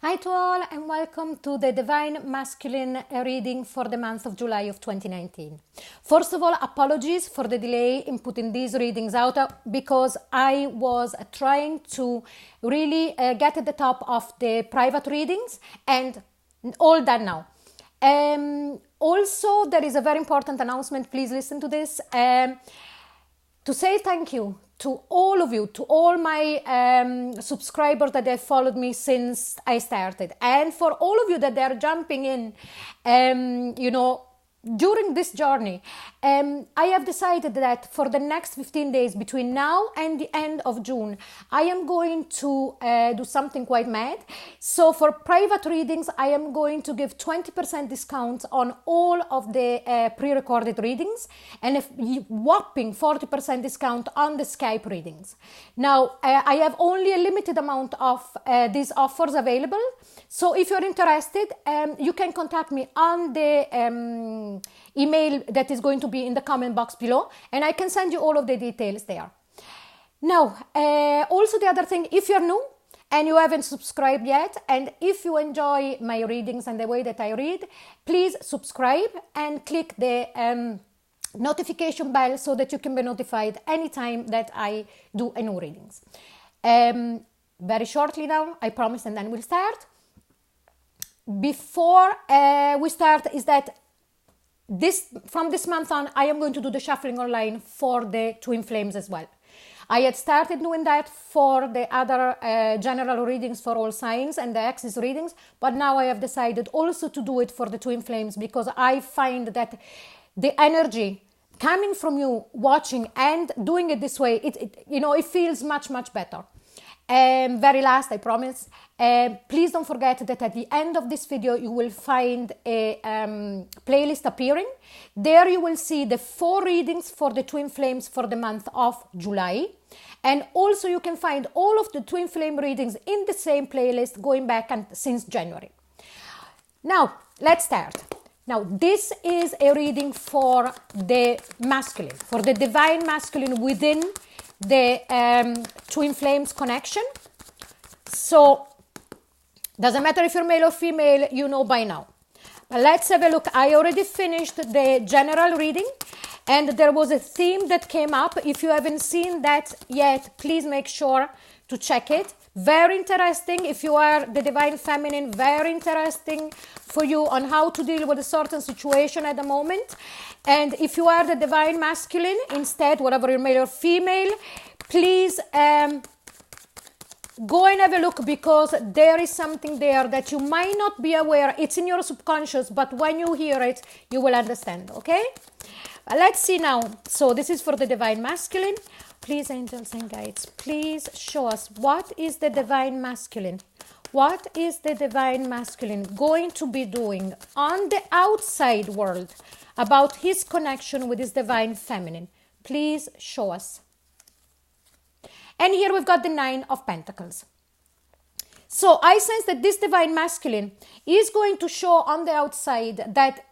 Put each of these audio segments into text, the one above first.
Hi to all and welcome to the Divine Masculine reading for the month of July of 2019. First of all, apologies for the delay in putting these readings out because I was trying to really get at the top of the private readings and all done now. Also, there is a very important announcement. Please listen to this. To say thank you to all of you, to all my subscribers that have followed me since I started, and for all of you that are jumping in, during this journey. I have decided that for the next 15 days between now and the end of June, I am going to do something quite mad. So for private readings, I am going to give 20% discount on all of the pre-recorded readings and a whopping 40% discount on the Skype readings. Now, I have only a limited amount of these offers available. So if you're interested, you can contact me on the email that is going to be in the comment box below, and I can send you all of the details there. Now, also the other thing, if you're new and you haven't subscribed yet, and if you enjoy my readings and the way that I read, please subscribe and click the notification bell so that you can be notified anytime that I do a new readings. Very shortly now, I promise, and then we'll start. Before we start, is that from this month on, I am going to do the shuffling online for the twin flames as well. I had started doing that for the other general readings for all signs and the axis readings, but now I have decided also to do it for the twin flames because I find that the energy coming from you watching and doing it this way, it feels much better. Very last, I promise, please don't forget that at the end of this video you will find a playlist appearing. There you will see the 4 readings for the twin flames for the month of July, and also you can find all of the twin flame readings in the same playlist going back since January. Now let's start. Now this is a reading for the masculine, for the divine masculine within the twin flames connection. So doesn't matter if you're male or female, you know by now. But let's have a look. I already finished the general reading and there was a theme that came up. If you haven't seen that yet, please make sure to check it. Very interesting. If you are the divine feminine, very interesting for you on how to deal with a certain situation at the moment. And if you are the divine masculine, instead, whatever you're male or female, please go and have a look, because there is something there that you might not be aware. It's in your subconscious, but when you hear it, you will understand, okay? Let's see now. So this is for the divine masculine. Please, angels and guides, please show us what is the divine masculine. What is the divine masculine going to be doing on the outside world about his connection with his divine feminine? Please show us. And here we've got the 9 of Pentacles. So I sense that this divine masculine is going to show on the outside that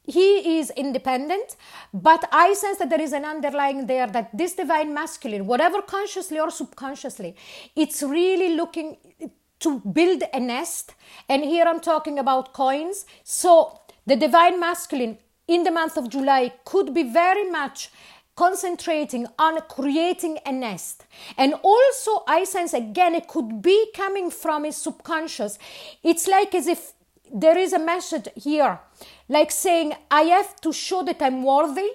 he is independent, but I sense that there is an underlying there that this divine masculine, whatever consciously or subconsciously, it's really looking to build a nest. And here I'm talking about coins. So the divine masculine in the month of July could be very much concentrating on creating a nest. And also I sense again it could be coming from his subconscious. It's like as if there is a message here, like saying, I have to show that I'm worthy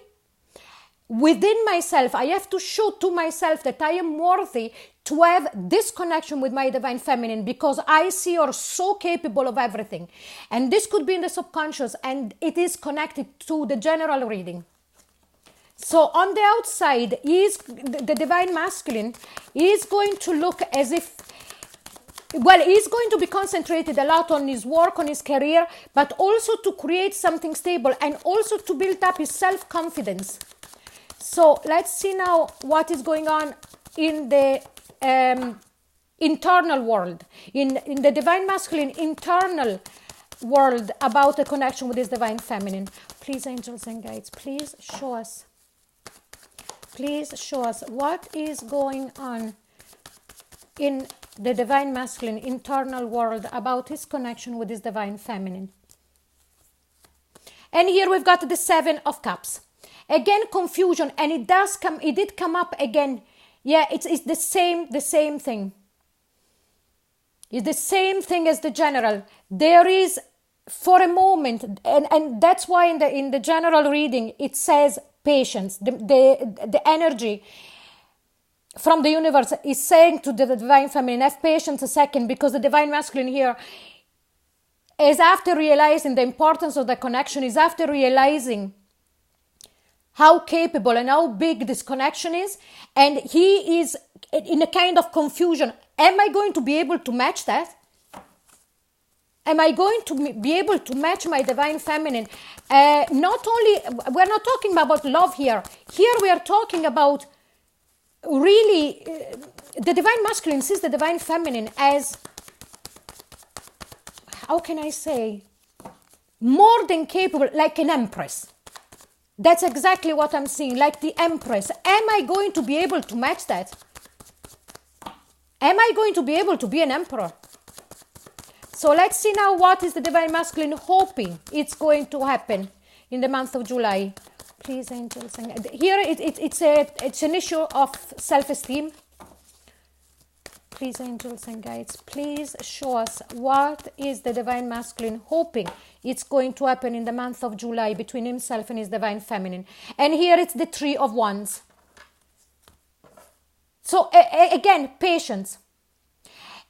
within myself. I have to show to myself that I am worthy to have this connection with my divine feminine, because I see you're so capable of everything. And this could be in the subconscious, and it is connected to the general reading. So on the outside, the divine masculine is going to look as if, well, he's going to be concentrated a lot on his work, on his career, but also to create something stable and also to build up his self-confidence. So let's see now what is going on in the internal world, in the divine masculine internal world about the connection with his divine feminine. Please, angels and guides, please show us. Please show us what is going on in the divine masculine internal world about his connection with his divine feminine. And here we've got the 7 of Cups. Again, confusion, and it did come up again. Yeah, it's the same thing. It's the same thing as the general. There is, for a moment, and that's why in the general reading it says patience. The energy from the universe is saying to the divine feminine, have patience a second, because the divine masculine here is, after realizing the importance of the connection, is after realizing how capable and how big this connection is, and he is in a kind of confusion. Am I going to be able to match that? Am I going to be able to match my divine feminine? We're not talking about love here. Here we are talking about really the divine masculine sees the divine feminine as, how can I say, more than capable, like an empress. That's exactly what I'm seeing, like the empress. Am I going to be able to match that? Am I going to be able to be an emperor? So let's see now what is the divine masculine hoping it's going to happen in the month of July. Please, angels. Here it's an issue of self-esteem. Please, angels and guides, please show us what is the divine masculine hoping it's going to happen in the month of July between himself and his divine feminine. And here it's the 3 of Wands. So again, patience.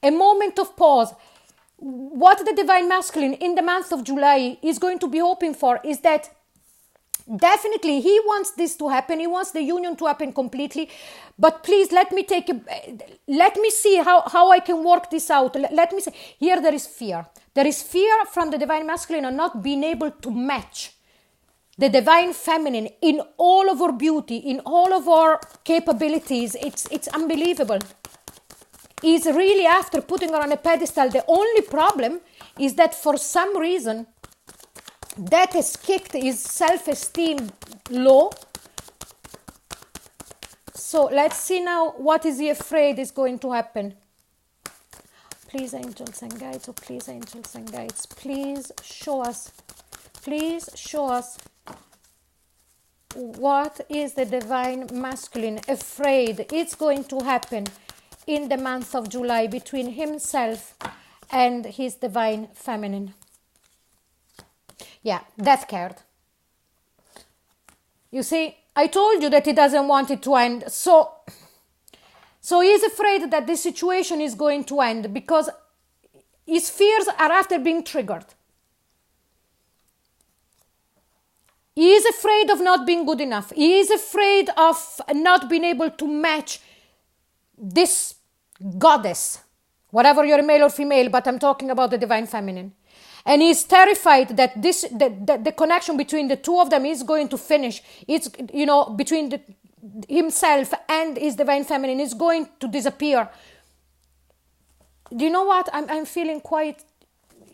A moment of pause. What the divine masculine in the month of July is going to be hoping for is that definitely he wants this to happen. He wants the union to happen completely. But please let me see how I can work this out. Let me say, here there is fear. There is fear from the divine masculine of not being able to match the divine feminine in all of her beauty, in all of her capabilities. It's unbelievable. He's really after putting her on a pedestal. The only problem is that for some reason that has kicked his self-esteem low. So let's see now what is he afraid is going to happen. Please, angels and guides, please, angels and guides, please show us what is the divine masculine afraid it's going to happen in the month of July between himself and his divine feminine. Yeah, Death card. You see, I told you that he doesn't want it to end. So he is afraid that this situation is going to end because his fears are after being triggered. He is afraid of not being good enough. He is afraid of not being able to match this goddess, whatever you're male or female, but I'm talking about the divine feminine. And he's terrified that the connection between the two of them is going to finish. It's, between himself and his divine feminine is going to disappear. Do you know what? I'm feeling quite,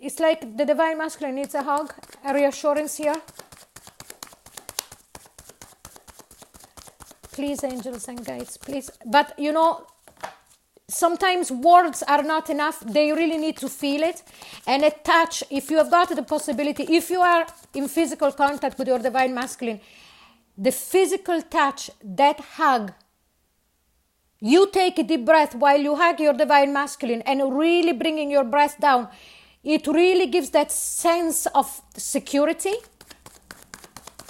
it's like the divine masculine needs a hug, a reassurance here. Please, angels and guides, please. But, sometimes words are not enough. They really need to feel it. And a touch, if you have got the possibility, if you are in physical contact with your divine masculine, the physical touch, that hug, you take a deep breath while you hug your divine masculine and really bringing your breath down. It really gives that sense of security.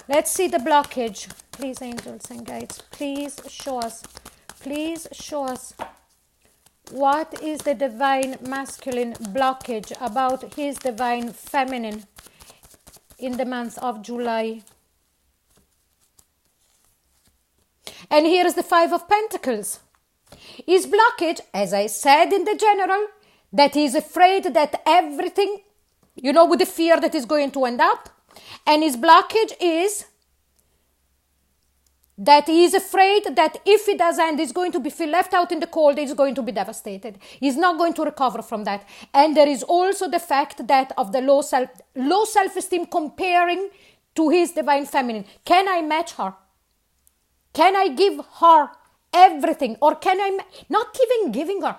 Let's see the blockage. Please, angels and guides, please show us. Please show us. What is the divine masculine blockage about his divine feminine in the month of July? And here is the 5 of Pentacles. His blockage, as I said in the general, that he is afraid that everything, with the fear that is going to end up. And his blockage is that he is afraid that if it does end, he's going to feel left out in the cold, he's going to be devastated. He's not going to recover from that. And there is also the fact that of the low self-esteem comparing to his divine feminine. Can I match her? Can I give her everything? Or can I, not even giving her,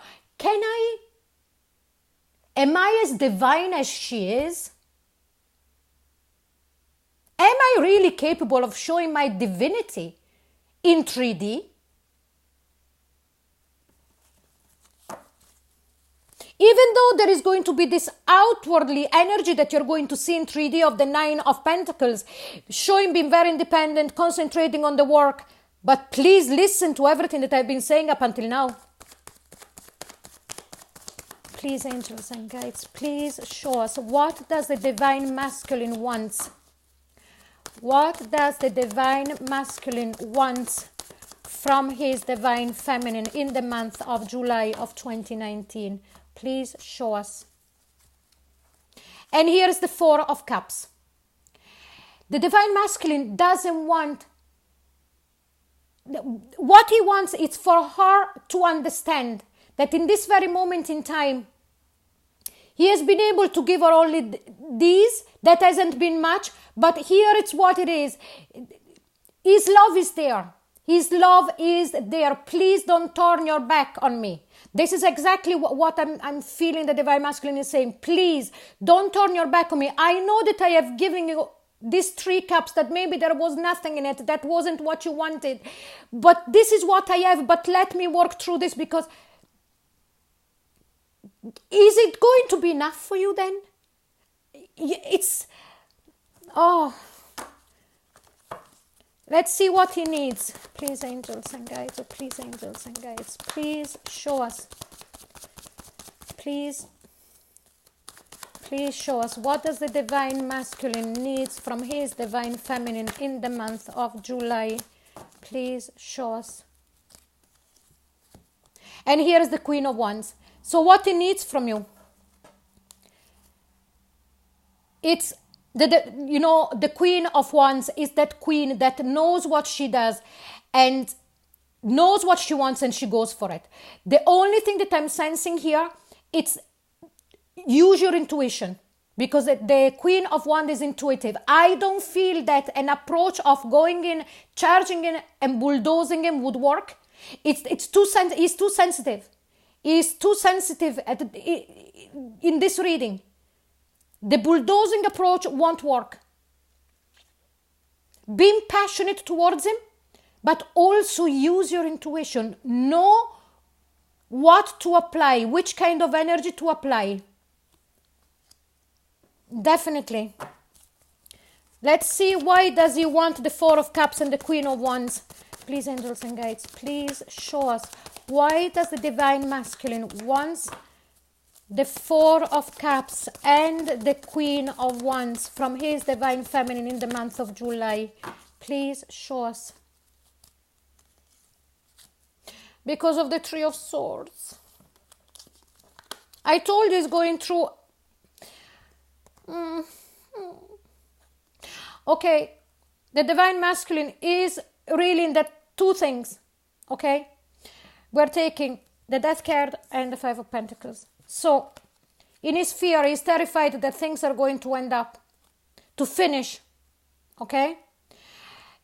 Am I as divine as she is? Am I really capable of showing my divinity in 3D? Even though there is going to be this outwardly energy that you're going to see in 3D of the 9 of Pentacles, showing being very independent, concentrating on the work, but please listen to everything that I've been saying up until now. Please, angels and guides, please show us, what does the divine masculine want? What does the divine masculine want from his divine feminine in the month of July of 2019? Please show us. And here's the 4 of Cups. The divine masculine doesn't want, what he wants is for her to understand that in this very moment in time, he has been able to give her only these, that hasn't been much, but here it's what it is. His love is there. His love is there. Please don't turn your back on me. This is exactly what I'm feeling the divine masculine is saying. Please don't turn your back on me. I know that I have given you these 3 cups, that maybe there was nothing in it, that wasn't what you wanted, but this is what I have, but let me work through this, because is it going to be enough for you then? It's, oh, let's see what he needs. Please, angels and guides, please, angels and guides, please show us. Please show us, what does the divine masculine needs from his divine feminine in the month of July? Please show us. And here is the Queen of Wands. So what he needs from you, it's the Queen of Wands is that queen that knows what she does and knows what she wants, and she goes for it. The only thing that I'm sensing here, it's use your intuition, because the Queen of Wands is intuitive. I don't feel that an approach of going in, charging in and bulldozing him would work. He's too sensitive. He's too sensitive in this reading. The bulldozing approach won't work. Being passionate towards him, but also use your intuition. Know what to apply, which kind of energy to apply. Definitely. Let's see, why does he want the 4 of Cups and the Queen of Wands? Please, angels and guides, please show us. Why does the divine masculine want the 4 of Cups and the Queen of Wands from his divine feminine in the month of July? Please show us. Because of the 3 of Swords. I told you he's going through... Okay, the divine masculine is really in that 2 things. Okay, we're taking the Death card and the 5 of Pentacles. So in his fear, he's terrified that things are going to end up, to finish. Okay,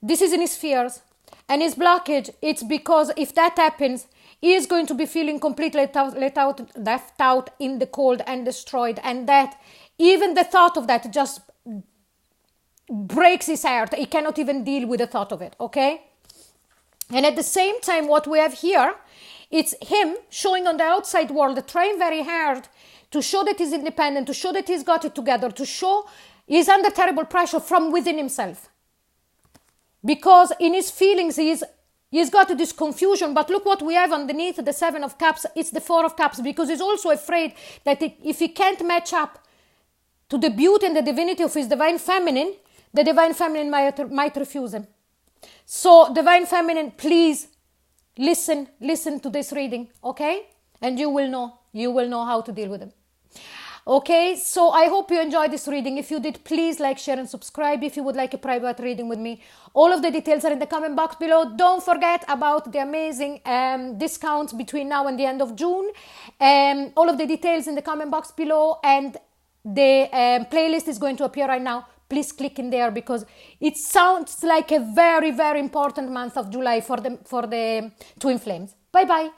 this is in his fears. And his blockage, it's because if that happens, he is going to be feeling completely left out in the cold and destroyed, and that even the thought of that just breaks his heart. He cannot even deal with the thought of it. Okay, and at the same time, what we have here, it's him showing on the outside world, trying very hard to show that he's independent, to show that he's got it together, to show he's under terrible pressure from within himself. Because in his feelings, he's got this confusion. But look what we have underneath the 7 of Cups. It's the 4 of Cups, because he's also afraid that if he can't match up to the beauty and the divinity of his divine feminine, the divine feminine might refuse him. So divine feminine, please listen to this reading, okay? And you will know how to deal with him. Okay, so I hope you enjoyed this reading. If you did, please like, share and subscribe. If you would like a private reading with me, all of the details are in the comment box below. Don't forget about the amazing discounts between now and the end of June. All of the details in the comment box below, and the playlist is going to appear right now. Please click in there, because it sounds like a very, very important month of July for the twin flames. Bye bye.